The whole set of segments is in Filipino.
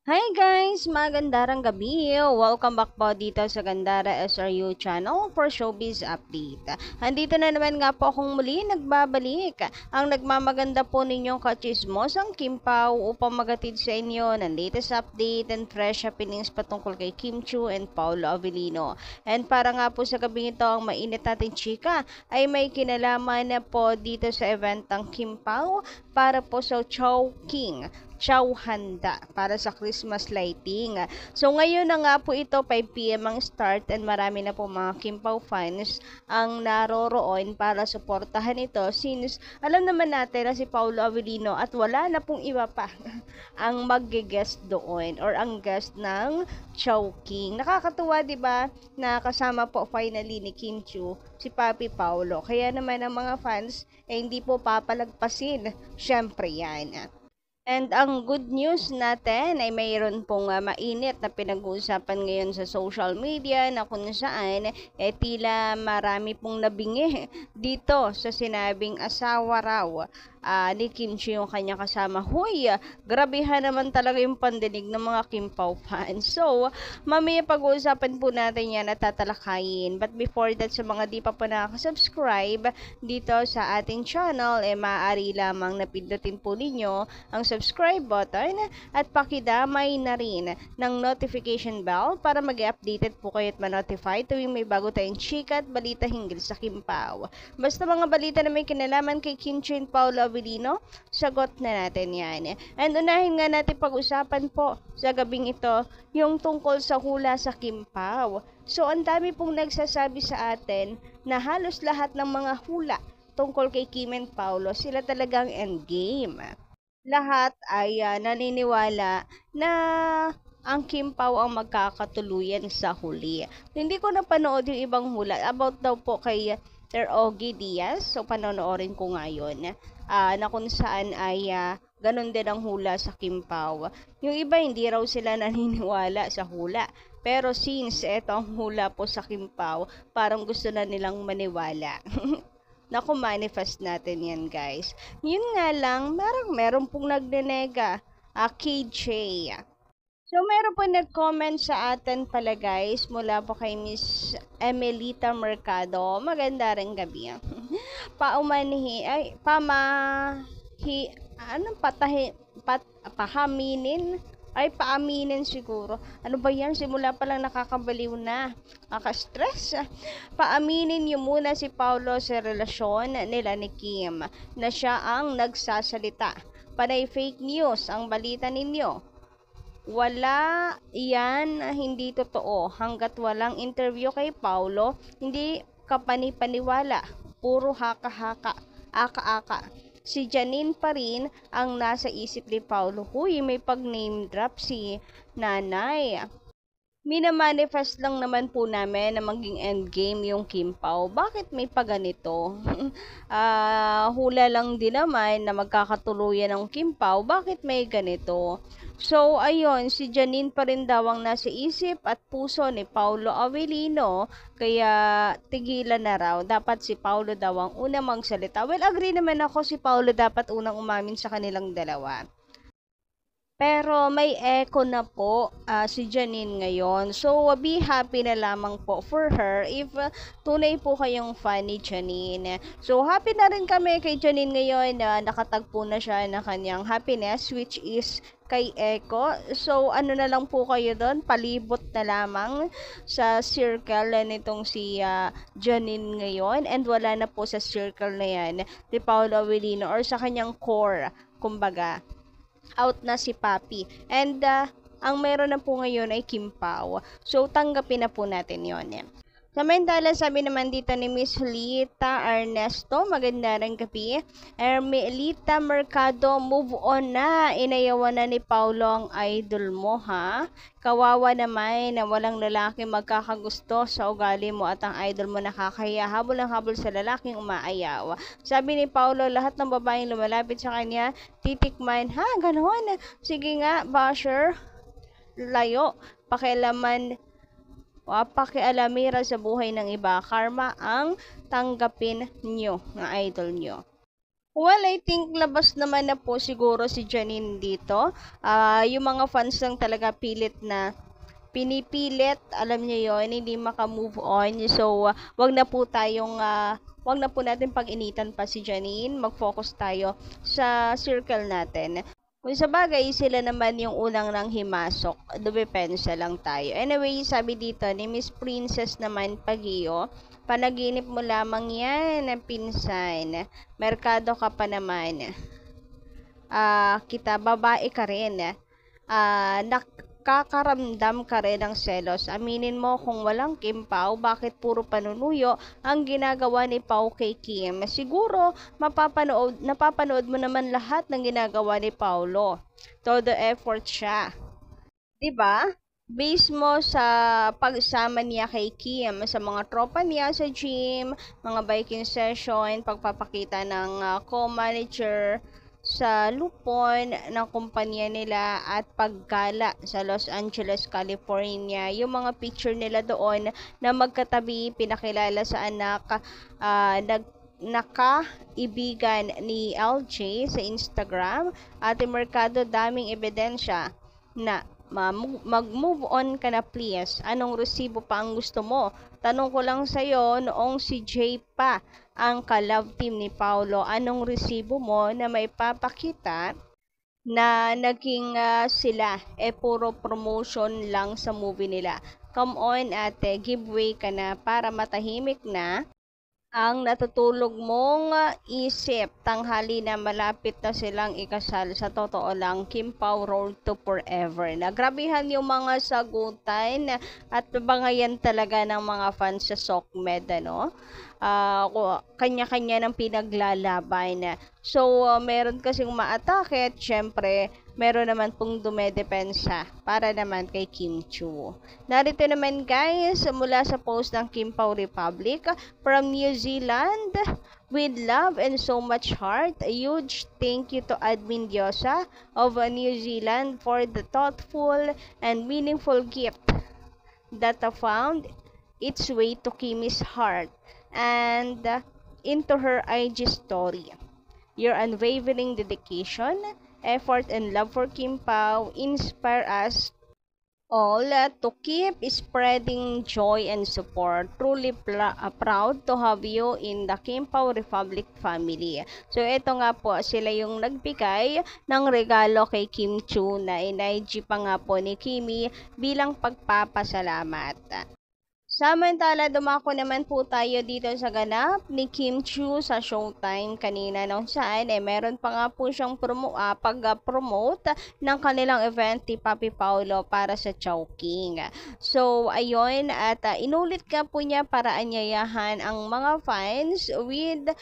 Hi guys! Magandang gabi! Welcome back po dito sa Gandara SRU channel for Showbiz Update. Andito na naman nga po akong muli nagbabalik ang nagmamaganda po ninyong kachismosang Kim Pao upang magatid sa inyo ng latest update and fresh happenings patungkol kay Kim Chiu and Paolo Avellino. And para nga po sa gabing ito ang mainit nating chika ay may kinalaman na po dito sa event ng Kim Pao para po sa Chowking Chow Handa para sa Christmas lighting. So ngayon na nga po ito 5 p.m. ang start and marami na po mga Kim Pao fans ang naroroon para suportahan ito since alam naman natin na si Paolo Avellino at wala na pong iba pa ang magge-guest doon or ang guest ng Chowking. Nakakatuwa 'di ba na kasama po finally ni Kim Chiu si Papi Paolo. Kaya naman ang mga fans hindi po papalagpasin. Syempre yan. And ang good news natin ay mayroon pong mainit na pinag-uusapan ngayon sa social media na kung saan tila marami pong nabingi dito sa sinabing asawa raw ni Kim Chiu yung kanya kasama. Huy, grabehan naman talaga yung pandinig ng mga Kim Pao fans. So, mamaya pag-uusapan po natin yan at tatalakayin. But before that, sa mga di pa po nakasubscribe dito sa ating channel, maaari lamang napindutin po ninyo ang subscribe button at pakidamay na rin ng notification bell para mag-updated po kayo at ma-notify tuwing may bago tayong chika at balita hinggil sa Kim Pao. Basta mga balita na may kinalaman kay Kim Chiu and Paolo Avellino, sagot na natin yan. And unahin nga natin pag-usapan po sa gabing ito yung tungkol sa hula sa Kim Pao. So ang dami pong nagsasabi sa atin na halos lahat ng mga hula tungkol kay Kim and Paolo, sila talagang endgame. Lahat ay naniniwala na ang Kim Pao ang magkakatuluyan sa huli. Hindi ko napanood yung ibang hula about daw po kay Sir Ogie Diaz. So panonoorin ko ngayon na kung saan ay ganun din ang hula sa Kim Pao. Yung iba hindi raw sila naniniwala sa hula. Pero since eto ang hula po sa Kim Pao, parang gusto na nilang maniwala. Naku, manifest natin yan, guys. Yun nga lang, meron pong nagdenega. KJ. So, meron po nag-comment sa atin pala, guys, mula po kay Miss Emelita Mercado. Maganda rin gabi. Pahaminin ay paaminin siguro. Ano ba yan? Simula pa lang nakakabaliw na. Nakaka-stress. Paaminin niyo muna si Paolo sa relasyon nila ni Kim na siya ang nagsasalita. Panay fake news ang balita ninyo. Wala yan, hindi totoo. Hanggat walang interview kay Paolo, hindi ka panipaniwala. Puro haka-haka, aka-aka. Si Janine pa rin ang nasa isip ni Paolo. Huy, may pag-name drop si nanay. Minamanifest lang naman po namin na maging endgame yung Kim Pao. Bakit may paganito? Hula lang din naman na magkakatuluyan ng Kim Pao. Bakit may ganito? So, ayun, si Janine pa rin daw ang nasa isip at puso ni Paolo Avellino. Kaya, tigilan na raw. Dapat si Paolo daw ang unang magsalita. Well, agree naman ako si Paolo dapat unang umamin sa kanilang dalawa. Pero may echo na po si Janine ngayon. So, be happy na lamang po for her if tunay po kayong fan ni Janine. So, happy na rin kami kay Janine ngayon na nakatagpo na siya ng kanyang happiness which is kay Echo. So, ano na lang po kayo doon? Palibot na lamang sa circle nitong si Janine ngayon. And wala na po sa circle na yan ni Paolo Avellino or sa kanyang core, kumbaga out na si Papi. And ang meron na po ngayon ay Kim Pao. So, tanggapin na po natin yon. Samantala, sabi naman dito ni Miss Lita Ernesto, maganda rin gabi. Ermelita Mercado, move on na. Inayawan na ni Paulo ang idol mo, ha? Kawawa naman na walang lalaki magkakagusto sa ugali mo at ang idol mo nakakaya. Habol ang habol sa lalaking umaayaw. Sabi ni Paulo, lahat ng babaeng lumalapit sa kanya, titikman. Ha? Ganon? Sige nga, basher. Layo. Pakialamira sa buhay ng iba. Karma ang tanggapin nyo ng idol nyo. Well, I think labas naman na po siguro si Janine dito. Yung mga fans lang talaga pilit na pinipilit, alam niyo yon, hindi maka-move on. So, wag na po natin pag-initan pa si Janine. Mag-focus tayo sa circle natin. Kung sa bagay, sila naman yung unang nang himasok. Dumepensa lang tayo. Anyway, sabi dito ni Miss Princess naman Pagio, panaginip mo lamang yan, pinsan. Merkado ka pa naman. Kita, babae ka rin. Nakakaramdam ka rin ng selos. Aminin mo kung walang Kim Pao, bakit puro panunuyo ang ginagawa ni Pao kay Kim? Siguro, napapanood mo naman lahat ng ginagawa ni Paulo. Todo effort siya. 'Di ba? Base mo sa pagsama niya kay Kim, sa mga tropa niya sa gym, mga biking session, pagpapakita ng co-manager sa lupon ng kumpanya nila at paggala sa Los Angeles, California. Yung mga picture nila doon na magkatabi, pinakilala sa anak, nakaibigan ni LJ sa Instagram. Ate Mercado, daming ebidensya na mag-move on ka na please. Anong resibo pa ang gusto mo? Tanong ko lang sa'yo, noong si Jay pa ang ka-love team ni Paulo, anong resibo mo na may papakita na naging sila puro promotion lang sa movie nila? Come on ate, give way ka na para matahimik na ang natutulog mong isip. Tanghali na malapit na silang ikasal. Sa totoo lang, Kim Pao Road to Forever. Nagrabihan yung mga sagutan at bangayan talaga ng mga fans sa SOCMED, ano? Kanya-kanya ng pinaglalaban. So, meron kasing maatake at syempre, meron naman pong dumedepensa para naman kay Kim Chu. Narito naman guys, mula sa post ng Kim Pao Republic from New Zealand, with love and so much heart, a huge thank you to Admin Diosa of New Zealand for the thoughtful and meaningful gift that found its way to Kimi's heart and into her IG story. Your unwavering dedication, effort, and love for Kim Pao inspire us all to keep spreading joy and support. Truly proud to have you in the Kim Pao Republic family. So, ito nga po, sila yung nagbigay ng regalo kay Kim Chu na in-IG pa nga po ni Kimi bilang pagpapasalamat. Samantala, dumako naman po tayo dito sa ganap ni Kim Chu sa Showtime kanina nung saan meron pa nga po siyang pag-promote ng kanilang event ni Papi Paulo para sa Chowking. So, ayun, at inulit ka po niya para anyayahan ang mga fans with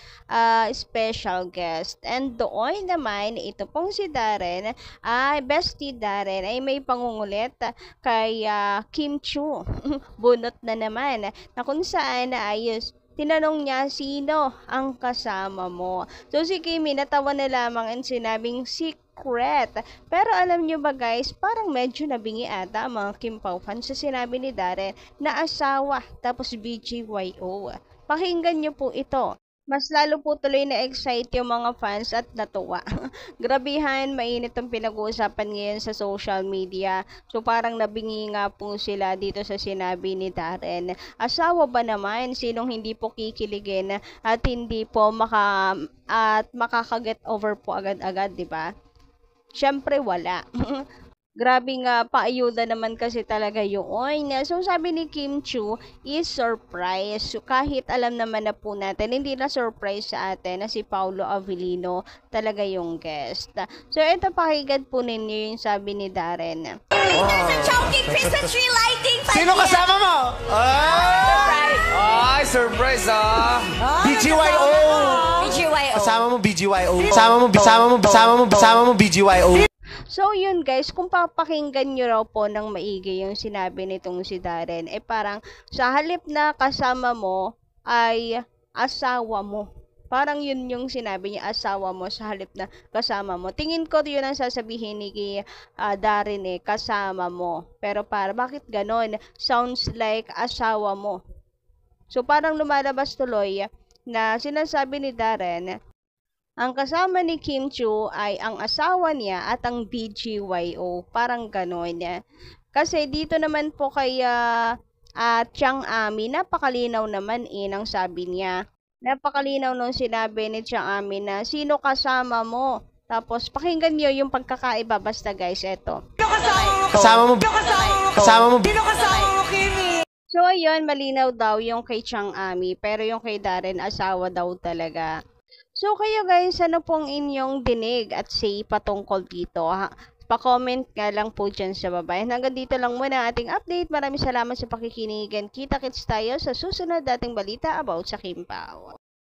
special guest. And doon naman, ito pong si Darren, bestie Darren, ay may pangungulit kay Kim Chu. Bunot na naman na kung saan ayos tinanong niya sino ang kasama mo. So si Kimi natawa na lamang and sinabing secret. Pero alam nyo ba guys, parang medyo nabingi ata ang mga Kim Pao fans sa sinabi ni Darren na asawa tapos BGYO. Pakinggan nyo po ito. Mas lalo po tuloy na-excite yung mga fans at natuwa. Grabihan, mainit ang pinag-uusapan ngayon sa social media. So parang nabingi nga po sila dito sa sinabi ni Darren. Asawa ba naman? Sinong hindi po kikiligin at hindi po makaka-get over po agad-agad, di ba? Siyempre wala. Grabe nga, paayuda naman kasi talaga yun. So, sabi ni Kim Chu is surprise. So, kahit alam naman na po natin, hindi na surprise sa atin na si Paulo Avellino talaga yung guest. So, ito pakinggan po ninyo yung sabi ni Darren. Chowking Christmas tree lighting! Sino kasama mo? Ay, surprise BGYO! BGYO. Kasama mo BGYO. Kasama mo BGYO. So, yun guys, kung papakinggan nyo raw po ng maigi yung sinabi nitong si Darren, parang sa halip na kasama mo ay asawa mo. Parang yun yung sinabi niya, asawa mo sa halip na kasama mo. Tingin ko yun ang sasabihin ni Darren kasama mo. Pero bakit ganon? Sounds like asawa mo. So, parang lumalabas tuloy na sinasabi ni Darren Ang kasama ni Kim Chiu ay ang asawa niya at ang BGYO. Parang gano'n. Kasi dito naman po kay Chiang Ami, napakalinaw naman ng sabi niya. Napakalinaw nung sinabi ni Chiang Ami na sino kasama mo. Tapos pakinggan niyo yung pagkakaiba basta guys, eto. Kasama mo, kasama mo, So ayun, malinaw daw yung kay Chiang Ami, pero yung kay Darren asawa daw talaga. So kayo guys, ano pong inyong dinig at say patungkol dito? Pa-comment nga lang po dyan sa baba. Hanggang dito lang muna ang ating update. Maraming salamat sa pakikinigan. Kita-kits tayo sa susunod dating balita about sa Kim Pao.